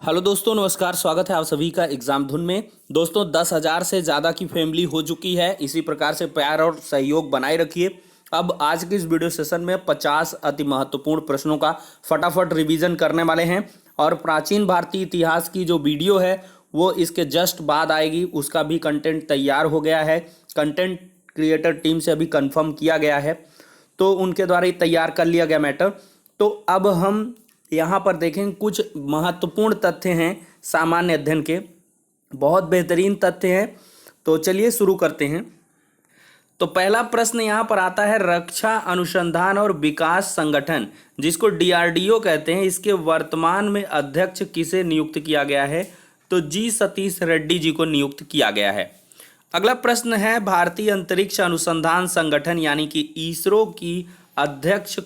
Hello दोस्तों, नमस्कार। स्वागत है आप सभी का एग्जाम धुन में। दोस्तों 10,000 से ज़्यादा की फैमिली हो चुकी है। इसी प्रकार से प्यार और सहयोग बनाए रखिए। अब आज के इस वीडियो सेशन में 50 अति महत्वपूर्ण प्रश्नों का फटाफट रिवीजन करने वाले हैं। और प्राचीन भारतीय इतिहास की जो वीडियो है वो इसके जस्ट बाद आएगी। उसका भी कंटेंट तैयार हो गया है। कंटेंट क्रिएटर टीम से अभी कंफर्म किया गया है, तो उनके द्वारा ही तैयार कर लिया गया मैटर। तो अब हम यहाँ पर देखें, कुछ महत्वपूर्ण तथ्य हैं सामान्य अध्ययन के, बहुत बेहतरीन तथ्य हैं। तो चलिए शुरू करते हैं। तो पहला प्रश्न यहाँ पर आता है, रक्षा अनुसंधान और विकास संगठन जिसको डीआरडीओ कहते हैं, इसके वर्तमान में अध्यक्ष किसे नियुक्त किया गया है? तो जी सतीश रेड्डी जी को नियुक्त किया गया है। अगला प्रश्न है, भारतीय अंतरिक्ष अनुसंधान संगठन यानी कि इसरो की अध्यक्ष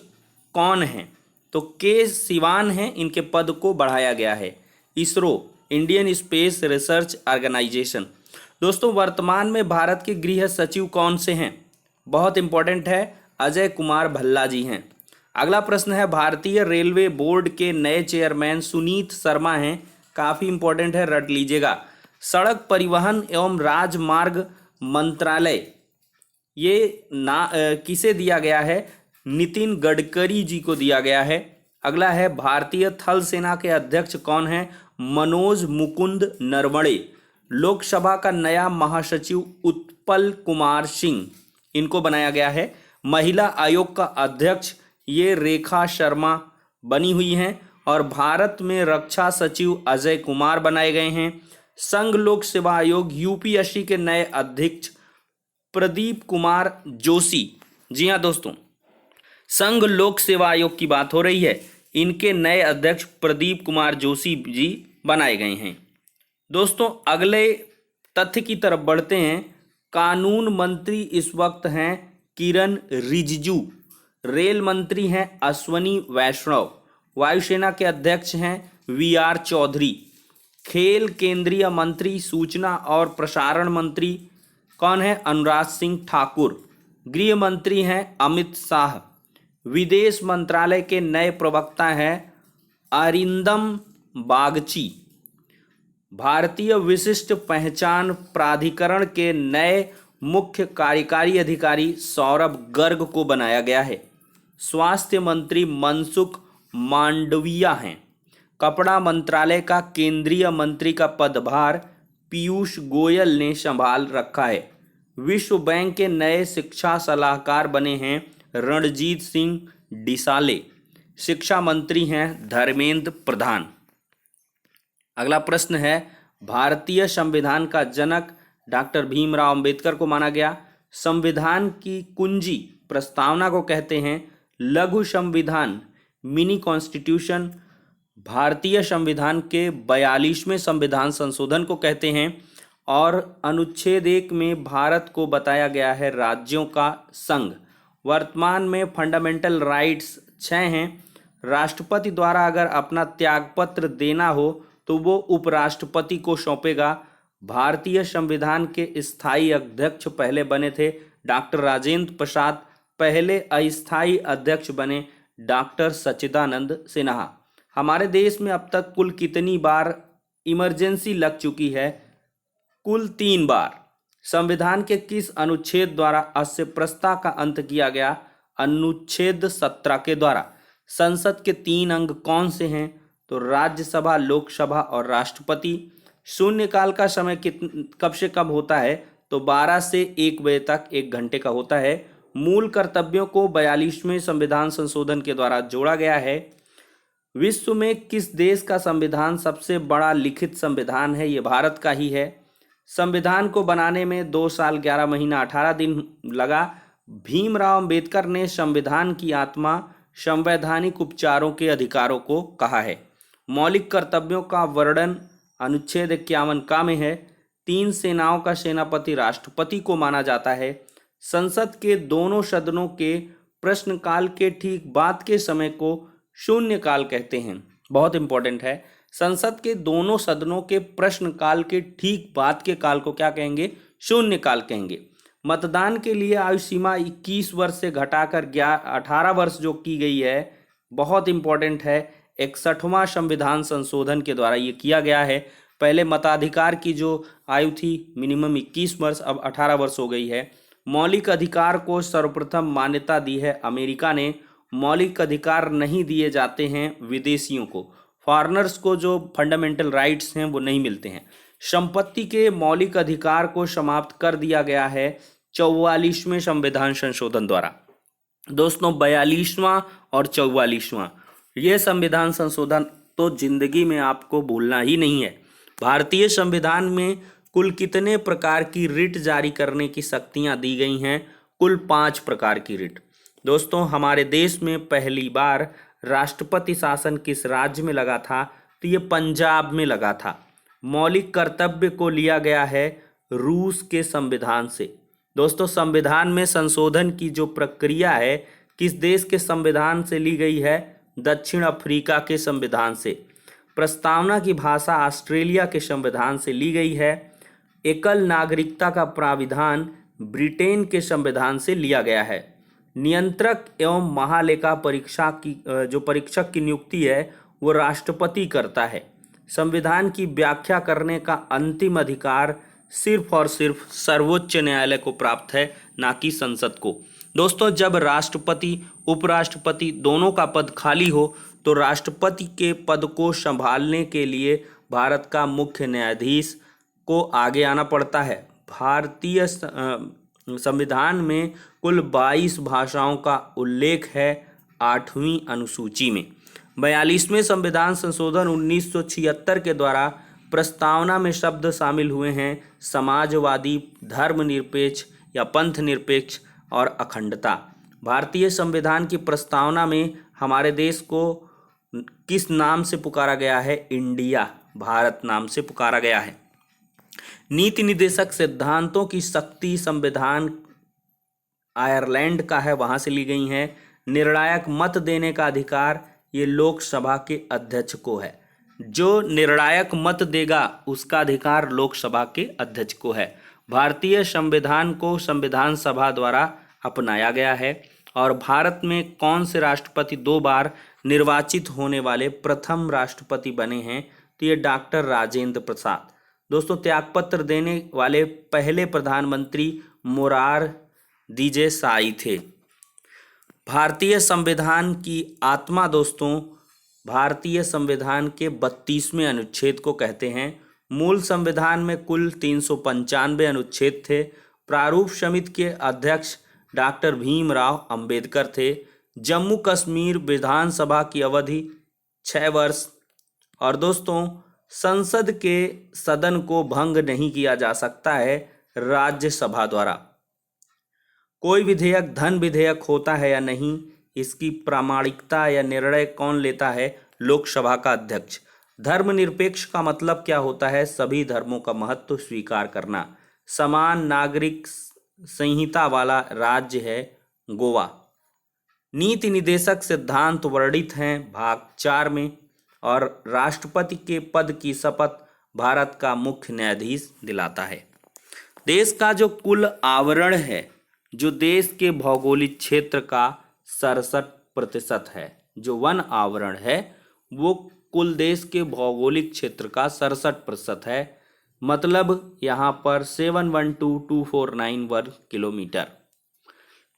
कौन है? तो के सिवान हैं, इनके पद को बढ़ाया गया है। ISRO, Indian Space Research Organisation. दोस्तों वर्तमान में भारत के गृह सचिव कौन से हैं? बहुत इंपॉर्टेंट है, अजय कुमार भल्ला जी हैं। अगला प्रश्न है, भारतीय रेलवे बोर्ड के नए चेयरमैन सुनीत शर्मा हैं। काफ़ी इंपॉर्टेंट है, रट लीजिएगा। सड़क परिवहन एवं राजमार्ग मंत्रालय ये किसे दिया गया है? नितिन गडकरी जी को दिया गया है। अगला है, भारतीय थल सेना के अध्यक्ष कौन है? मनोज मुकुंद नरवणे। लोकसभा का नया महासचिव उत्पल कुमार सिंह, इनको बनाया गया है। महिला आयोग का अध्यक्ष ये रेखा शर्मा बनी हुई हैं। और भारत में रक्षा सचिव अजय कुमार बनाए गए हैं। संघ लोक सेवा आयोग यूपीएससी के नए अध्यक्ष प्रदीप कुमार जोशी। जी हाँ दोस्तों, संघ लोक सेवा आयोग की बात हो रही है। इनके नए अध्यक्ष प्रदीप कुमार जोशी जी बनाए गए हैं। दोस्तों अगले तथ्य की तरफ बढ़ते हैं। कानून मंत्री इस वक्त हैं किरण रिजिजू। रेल मंत्री हैं अश्वनी वैष्णव। वायुसेना के अध्यक्ष हैं वीआर चौधरी। खेल केंद्रीय मंत्री, सूचना और प्रसारण मंत्री कौन है? अनुराग सिंह ठाकुर। गृह मंत्री हैं अमित शाह। विदेश मंत्रालय के नए प्रवक्ता हैं अरिंदम बागची। भारतीय विशिष्ट पहचान प्राधिकरण के नए मुख्य कार्यकारी अधिकारी सौरभ गर्ग को बनाया गया है। स्वास्थ्य मंत्री मनसुख मांडविया हैं। कपड़ा मंत्रालय का केंद्रीय मंत्री का पदभार पीयूष गोयल ने संभाल रखा है। विश्व बैंक के नए शिक्षा सलाहकार बने हैं रणजीत सिंह डिसाले। शिक्षा मंत्री हैं धर्मेंद्र प्रधान। अगला प्रश्न है, भारतीय संविधान का जनक डॉक्टर भीमराव अंबेडकर को माना गया। संविधान की कुंजी प्रस्तावना को कहते हैं लघु संविधान, मिनी कॉन्स्टिट्यूशन। भारतीय संविधान के 42वें संविधान संशोधन को कहते हैं। और अनुच्छेद 1 में भारत को बताया गया है राज्यों का संघ। वर्तमान में फंडामेंटल राइट्स 6 हैं। राष्ट्रपति द्वारा अगर अपना त्यागपत्र देना हो तो वो उपराष्ट्रपति को सौंपेगा। भारतीय संविधान के स्थायी अध्यक्ष पहले बने थे डॉक्टर राजेंद्र प्रसाद। पहले अस्थायी अध्यक्ष बने डॉक्टर सच्चिदानंद सिन्हा। हमारे देश में अब तक कुल कितनी बार इमरजेंसी लग चुकी है? कुल 3 बार। संविधान के किस अनुच्छेद द्वारा अस्पृश्यता का अंत किया गया? अनुच्छेद 17 के द्वारा। संसद के 3 अंग कौन से हैं? तो राज्यसभा, लोकसभा और राष्ट्रपति। शून्यकाल का समय कब से कब होता है? तो 12 से 1 बजे तक 1 घंटे का होता है। मूल कर्तव्यों को 42वें संविधान संशोधन के द्वारा जोड़ा गया है। विश्व में किस देश का संविधान सबसे बड़ा लिखित संविधान है? ये भारत का ही है। संविधान को बनाने में 2 साल 11 महीना 18 दिन लगा। भीमराव अंबेडकर ने संविधान की आत्मा संवैधानिक उपचारों के अधिकारों को कहा है। मौलिक कर्तव्यों का वर्णन अनुच्छेद 51 का में है। 3 सेनाओं का सेनापति राष्ट्रपति को माना जाता है। संसद के दोनों सदनों के प्रश्नकाल के ठीक बाद के समय को शून्यकाल कहते हैं। बहुत इंपॉर्टेंट है। संसद के दोनों सदनों के प्रश्नकाल के ठीक बाद के काल को क्या कहेंगे? शून्यकाल कहेंगे। मतदान के लिए आयु सीमा 21 वर्ष से घटाकर 18 वर्ष जो की गई है, बहुत इंपॉर्टेंट है। 61वां संविधान संशोधन के द्वारा ये किया गया है। पहले मताधिकार की जो आयु थी मिनिमम 21 वर्ष, अब 18 वर्ष हो गई है। मौलिक अधिकार को सर्वप्रथम मान्यता दी है अमेरिका ने। मौलिक अधिकार नहीं दिए जाते हैं विदेशियों को, फॉरेनर्स को जो फंडामेंटल राइट्स हैं वो नहीं मिलते हैं। संपत्ति के मौलिक अधिकार को समाप्त कर दिया गया है 44वें संविधान संशोधन द्वारा। दोस्तों 42वां और 44वां ये संविधान संशोधन तो जिंदगी में आपको भूलना ही नहीं है। भारतीय संविधान में कुल कितने प्रकार की रिट जारी करने की शक्तियां दी गई हैं? कुल 5 प्रकार की रिट। दोस्तों हमारे देश में पहली बार राष्ट्रपति शासन किस राज्य में लगा था? तो ये पंजाब में लगा था। मौलिक कर्तव्य को लिया गया है रूस के संविधान से। दोस्तों संविधान में संशोधन की जो प्रक्रिया है किस देश के संविधान से ली गई है? दक्षिण अफ्रीका के संविधान से। प्रस्तावना की भाषा ऑस्ट्रेलिया के संविधान से ली गई है। एकल नागरिकता का प्राविधान ब्रिटेन के संविधान से लिया गया है। नियंत्रक एवं महालेखा परीक्षा की जो परीक्षक की नियुक्ति है वो राष्ट्रपति करता है। संविधान की व्याख्या करने का अंतिम अधिकार सिर्फ और सिर्फ सर्वोच्च न्यायालय को प्राप्त है, ना कि संसद को। दोस्तों जब राष्ट्रपति उपराष्ट्रपति दोनों का पद खाली हो तो राष्ट्रपति के पद को संभालने के लिए भारत का मुख्य न्यायाधीश को आगे आना पड़ता है। भारतीय संविधान में कुल 22 भाषाओं का उल्लेख है 8वीं अनुसूची में। 42वें संविधान संशोधन 1976 के द्वारा प्रस्तावना में शब्द शामिल हुए हैं समाजवादी, धर्मनिरपेक्ष या पंथ निरपेक्ष और अखंडता। भारतीय संविधान की प्रस्तावना में हमारे देश को किस नाम से पुकारा गया है? इंडिया, भारत नाम से पुकारा गया है। नीति निर्देशक सिद्धांतों की शक्ति संविधान आयरलैंड का है, वहां से ली गई हैं। निर्णायक मत देने का अधिकार ये लोकसभा के अध्यक्ष को है। जो निर्णायक मत देगा उसका अधिकार लोकसभा के अध्यक्ष को है। भारतीय संविधान को संविधान सभा द्वारा अपनाया गया है। और भारत में कौन से राष्ट्रपति 2 बार निर्वाचित होने वाले प्रथम राष्ट्रपति बने हैं? तो ये डॉक्टर राजेंद्र प्रसाद। दोस्तों त्यागपत्र देने वाले पहले प्रधानमंत्री मोरारजी देसाई थे। भारतीय संविधान की आत्मा दोस्तों भारतीय संविधान के 32वें अनुच्छेद को कहते हैं। मूल संविधान में कुल 395 अनुच्छेद थे। प्रारूप समिति के अध्यक्ष डॉक्टर भीमराव अंबेडकर थे। जम्मू कश्मीर विधानसभा की अवधि 6 वर्ष। और दोस्तों संसद के सदन को भंग नहीं किया जा सकता है राज्यसभा द्वारा। कोई विधेयक धन विधेयक होता है या नहीं, इसकी प्रामाणिकता या निर्णय कौन लेता है? लोकसभा का अध्यक्ष। धर्मनिरपेक्ष का मतलब क्या होता है? सभी धर्मों का महत्व स्वीकार करना। समान नागरिक संहिता वाला राज्य है गोवा। नीति निर्देशक सिद्धांत वर्णित हैं भाग 4 में। और राष्ट्रपति के पद की शपथ भारत का मुख्य न्यायाधीश दिलाता है। देश का जो कुल आवरण है, जो देश के भौगोलिक क्षेत्र का 67% है, जो वन आवरण है वो कुल देश के भौगोलिक क्षेत्र का 67% है। मतलब यहाँ पर 712249 वर्ग किलोमीटर।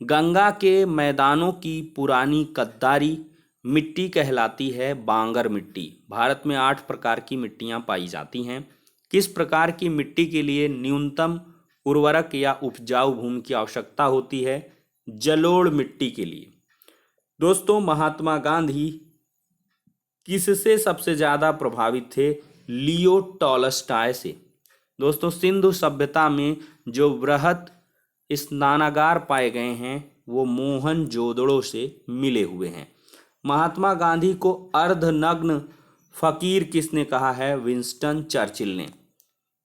गंगा के मैदानों की पुरानी कद्दारी मिट्टी कहलाती है बांगर मिट्टी। भारत में 8 प्रकार की मिट्टियाँ पाई जाती हैं। किस प्रकार की मिट्टी के लिए न्यूनतम उर्वरक या उपजाऊ भूमि की आवश्यकता होती है? जलोढ़ मिट्टी के लिए। दोस्तों महात्मा गांधी किससे सबसे ज़्यादा प्रभावित थे? लियो टॉलस्टॉय से। दोस्तों सिंधु सभ्यता में जो वृहत स्नानागार पाए गए हैं वो मोहनजोदड़ो से मिले हुए हैं। महात्मा गांधी को अर्धनग्न फकीर किसने कहा है? विंस्टन चर्चिल ने।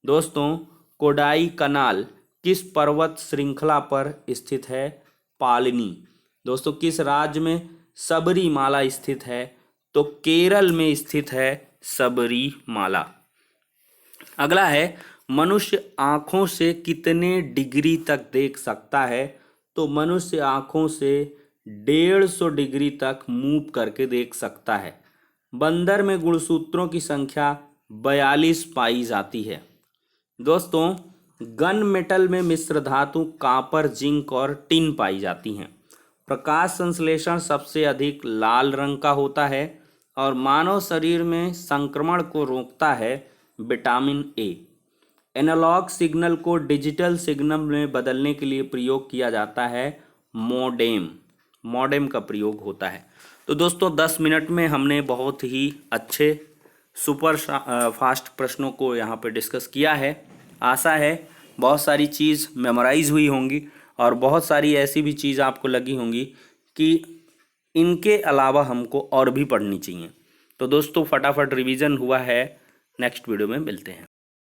दोस्तों कोडाई कनाल किस पर्वत श्रृंखला पर स्थित है? पालनी। दोस्तों किस राज्य में सबरीमाला स्थित है? तो केरल में स्थित है सबरीमाला। अगला है मनुष्य आँखों से कितने डिग्री तक देख सकता है? तो मनुष्य आँखों से 150 डिग्री तक मूव करके देख सकता है। बंदर में गुणसूत्रों की संख्या 42 पाई जाती है। दोस्तों गन मेटल में मिश्र धातु कॉपर, जिंक और टिन पाई जाती हैं। प्रकाश संश्लेषण सबसे अधिक लाल रंग का होता है और मानव शरीर में संक्रमण को रोकता है विटामिन ए। एनालॉग सिग्नल को डिजिटल सिग्नल में बदलने के लिए प्रयोग किया जाता है मॉडेम। मॉडेम का प्रयोग होता है। तो दोस्तों 10 मिनट में हमने बहुत ही अच्छे सुपर फास्ट प्रश्नों को यहाँ पे डिस्कस किया है। आशा है बहुत सारी चीज़ मेमोराइज हुई होंगी और बहुत सारी ऐसी भी चीज़ आपको लगी होंगी कि इनके अलावा हमको और भी पढ़नी चाहिए। तो दोस्तों फटाफट रिवीजन हुआ है। नेक्स्ट वीडियो में मिलते हैं।